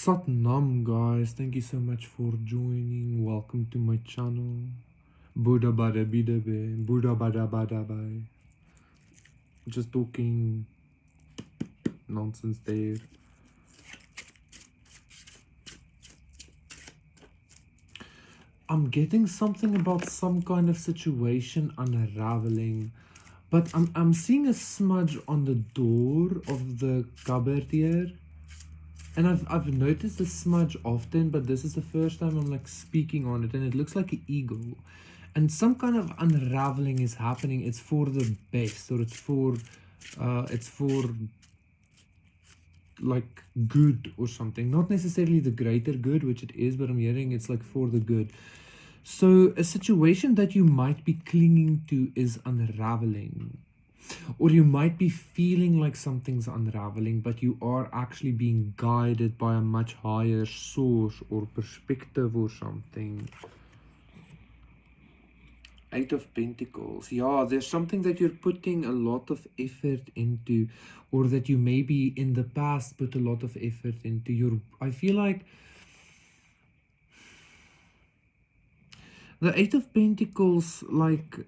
Sat Nam, guys. Thank you so much for joining. Welcome to my channel. Buddha Bada Bida Be. Buddha Bada Bada Bye. Just talking nonsense there. I'm getting something about some kind of situation unraveling. But I'm seeing a smudge on the door of the cupboard here. And I've noticed the smudge often, but this is the first time I'm like speaking on it, and it looks like an eagle. And some kind of unraveling is happening. It's for the best, or it's for like good or something. Not necessarily the greater good, which it is, but I'm hearing it's like for the good. So a situation that you might be clinging to is unraveling. Or you might be feeling like something's unraveling, but you are actually being guided by a much higher source or perspective or something. Eight of Pentacles. Yeah, there's something that you're putting a lot of effort into, or that you maybe in the past put a lot of effort into. I feel like the Eight of Pentacles, like,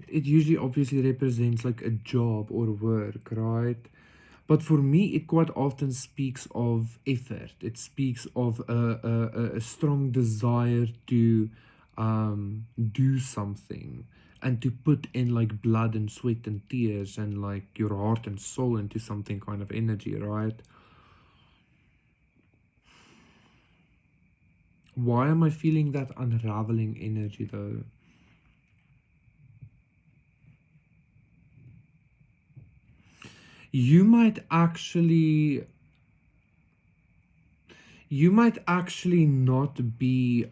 it usually obviously represents like a job or work, right? But for me, it quite often speaks of effort. It speaks of a strong desire to do something and to put in like blood and sweat and tears and like your heart and soul into something kind of energy, right? Why am I feeling that unraveling energy though? You might actually not be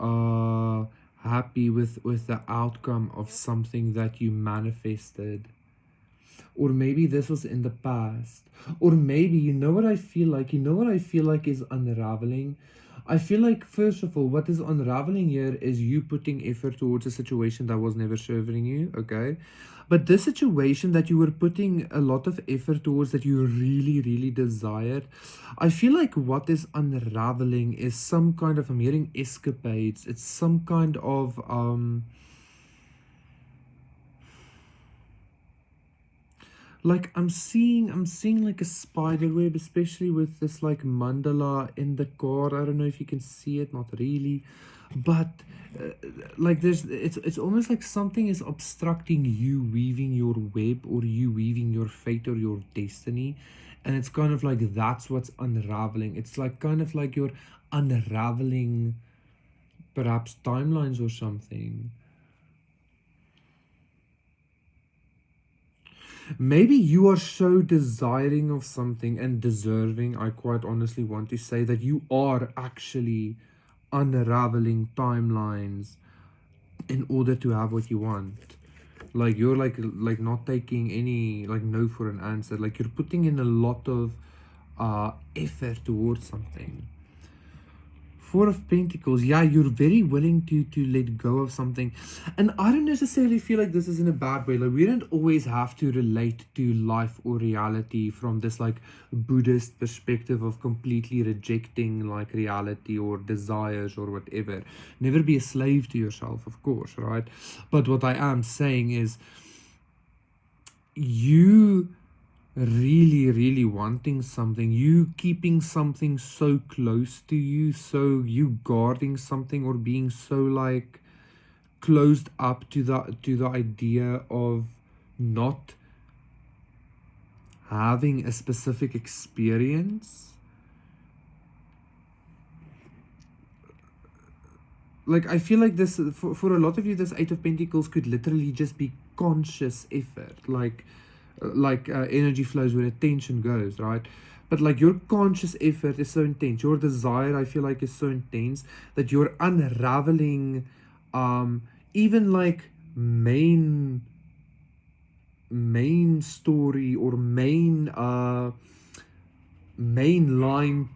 happy with the outcome of something that you manifested. Or maybe this was in the past. Or maybe, you know what I feel like? You know what I feel like is unraveling? I feel like, first of all, what is unraveling here is you putting effort towards a situation that was never serving you, okay? But this situation that you were putting a lot of effort towards, that you really, really desired, I feel like what is unraveling is some kind of, I'm hearing escapades. It's some kind of, like I'm seeing like a spider web, especially with this like mandala in the car. I don't know if you can see it, not really, but like it's almost like something is obstructing you weaving your web, or you weaving your fate or your destiny. And it's kind of like that's what's unraveling. It's like kind of like you're unraveling perhaps timelines or something. Maybe you are so desiring of something and deserving, I quite honestly want to say, that you are actually unraveling timelines in order to have what you want. Like you're like not taking any like no for an answer. Like you're putting in a lot of effort towards something. Four of Pentacles, yeah, you're very willing to let go of something. And I don't necessarily feel like this is in a bad way. Like, we don't always have to relate to life or reality from this like Buddhist perspective of completely rejecting like reality or desires or whatever. Never be a slave to yourself, of course, right? But what I am saying is, you really, really wanting something, you keeping something so close to you, so you guarding something, or being so like closed up to the idea of not having a specific experience. Like I feel like this for a lot of you, this Eight of Pentacles could literally just be conscious effort, like energy flows where attention goes, right? But like your conscious effort is so intense, your desire, I feel like, is so intense that you're unraveling even like main story or mainline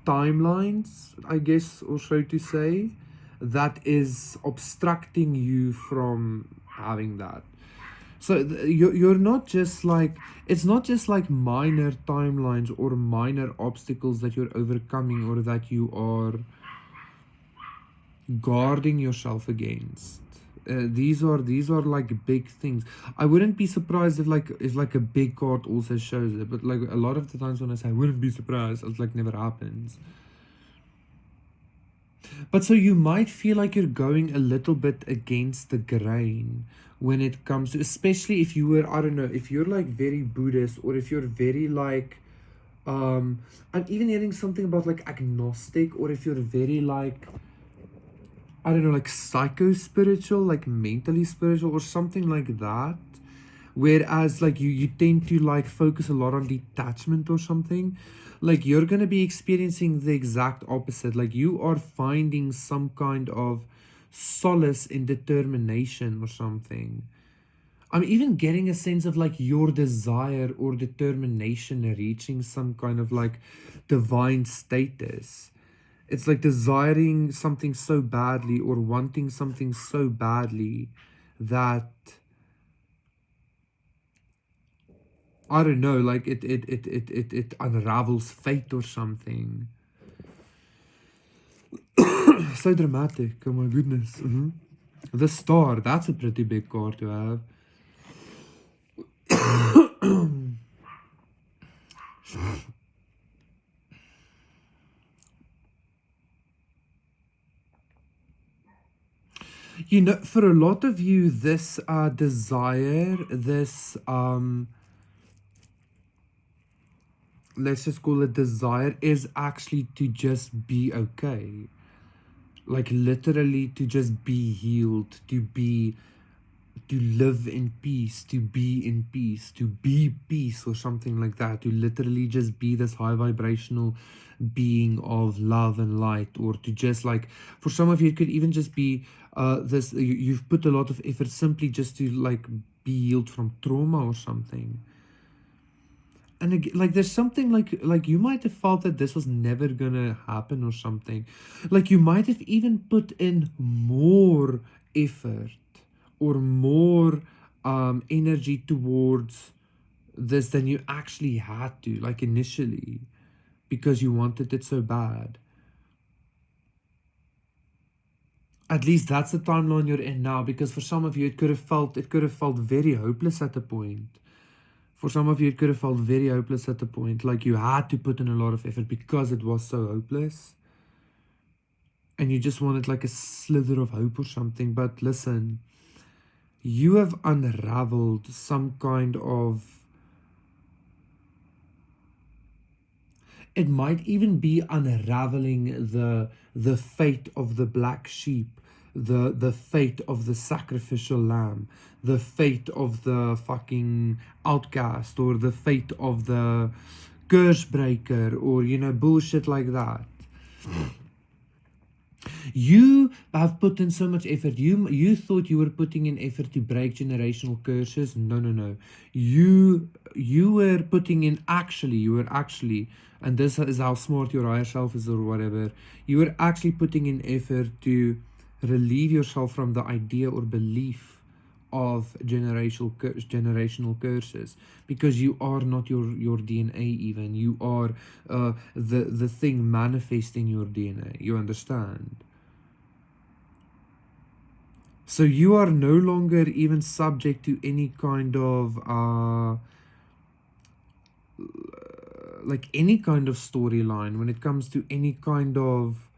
timelines, I guess, or so to say, that is obstructing you from having that. So you're not just like, it's not just like minor timelines or minor obstacles that you're overcoming or that you are guarding yourself against. These are like big things. I wouldn't be surprised if like a big card also shows it, but like a lot of the times when I say I wouldn't be surprised, it's like never happens. But so you might feel like you're going a little bit against the grain when it comes to, especially if you were, I don't know, if you're like very Buddhist, or if you're very like, I'm even hearing something about like agnostic, or if you're very like, I don't know, like psycho spiritual, like mentally spiritual, or something like that. Whereas like you tend to like focus a lot on detachment or something. Like you're gonna be experiencing the exact opposite. Like you are finding some kind of solace in determination or something. I'm even getting a sense of like your desire or determination reaching some kind of like divine status. It's like desiring something so badly or wanting something so badly that, I don't know, like it unravels fate or something. So dramatic. Oh my goodness. The star, that's a pretty big card to have. You know, for a lot of you, this desire, this let's just call it desire, is actually to just be okay. Like literally to just be healed, to live in peace, to be in peace, to be peace, or something like that, to literally just be this high vibrational being of love and light, or to just like, for some of you, it could even just be this, you've put a lot of effort simply just to like be healed from trauma or something. And again, like there's something like you might have felt that this was never gonna happen or something. Like you might have even put in more effort or more energy towards this than you actually had to, like initially, because you wanted it so bad. At least that's the timeline you're in now, because for some of you it could have felt very hopeless at a point. For some of you, it could have felt very hopeless at the point, like you had to put in a lot of effort because it was so hopeless. And you just wanted like a slither of hope or something. But listen, you have unraveled some kind of, it might even be unraveling the fate of the black sheep, the fate of the sacrificial lamb, the fate of the fucking outcast, or the fate of the curse breaker, or bullshit like that. You have put in so much effort. You thought you were putting in effort to break generational curses. No, no, no. You were putting in, actually, you were actually, and this is how smart your higher self is or whatever. You were actually putting in effort to relieve yourself from the idea or belief of generational curses, because you are not your DNA. Even you are the thing manifesting your DNA. You understand? So you are no longer even subject to any kind of like any kind of storyline when it comes to any kind of,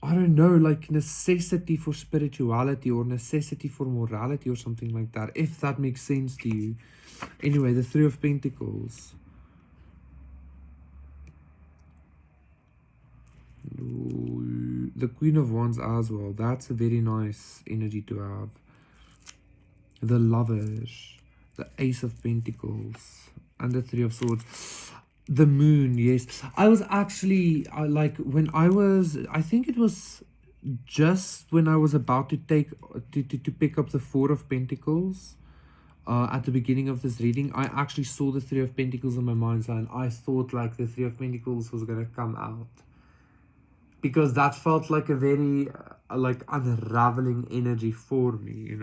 I don't know, like necessity for spirituality or necessity for morality or something like that, if that makes sense to you. Anyway, the Three of Pentacles. Ooh, the Queen of Wands as well. That's a very nice energy to have. The Lovers, the Ace of Pentacles, and the Three of Swords. The Moon, yes. I was actually, like, when I think it was just when I was about to to pick up the Four of Pentacles. At the beginning of this reading, I actually saw the Three of Pentacles in my mind's eye, and I thought like the Three of Pentacles was gonna come out, because that felt like a very like unraveling energy for me.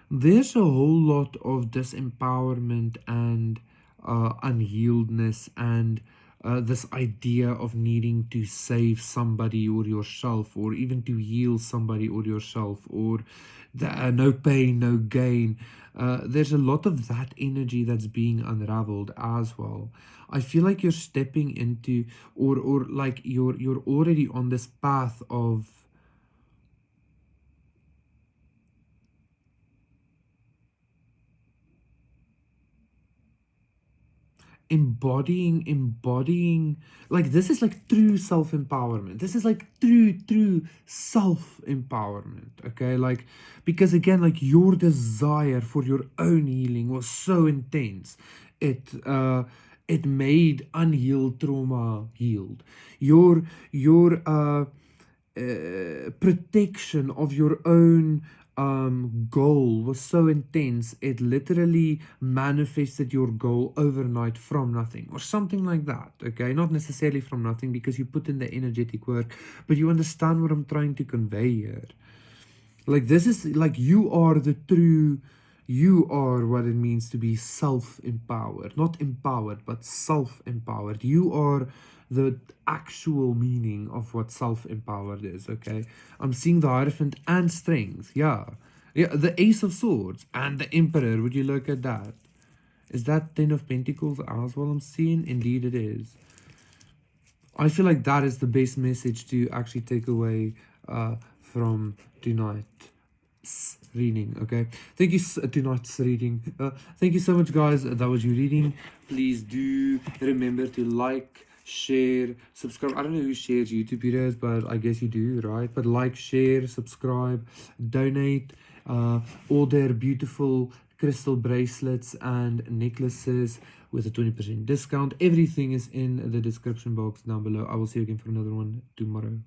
There's a whole lot of disempowerment and unhealedness and this idea of needing to save somebody or yourself, or even to heal somebody or yourself, or no pain, no gain. There's a lot of that energy that's being unraveled as well. I feel like you're stepping into, or like you're already on this path of embodying, like this is like true self-empowerment. This is like true self-empowerment. Okay, like, because again, like your desire for your own healing was so intense, it made unhealed trauma healed. Your protection of your own goal was so intense, it literally manifested your goal overnight from nothing, or something like that. Okay, not necessarily from nothing because you put in the energetic work, but you understand what I'm trying to convey here. Like, this is like you are what it means to be self-empowered, not empowered but self-empowered. You are the actual meaning of what self-empowered is. Okay, I'm seeing the Hierophant and strength. Yeah, yeah, the Ace of Swords and the Emperor. Would you look at that? Is that Ten of Pentacles as well? I'm seeing, indeed it is. I feel like that is the best message to actually take away from tonight's reading. Okay, thank you. Tonight's reading. Thank you so much, guys. That was your reading. Please do remember to like, share, subscribe. I don't know who shares YouTube videos, but I guess you do, right? But like, share, subscribe, donate, order beautiful crystal bracelets and necklaces with a 20% discount. Everything is in the description box down below. I will see you again for another one tomorrow.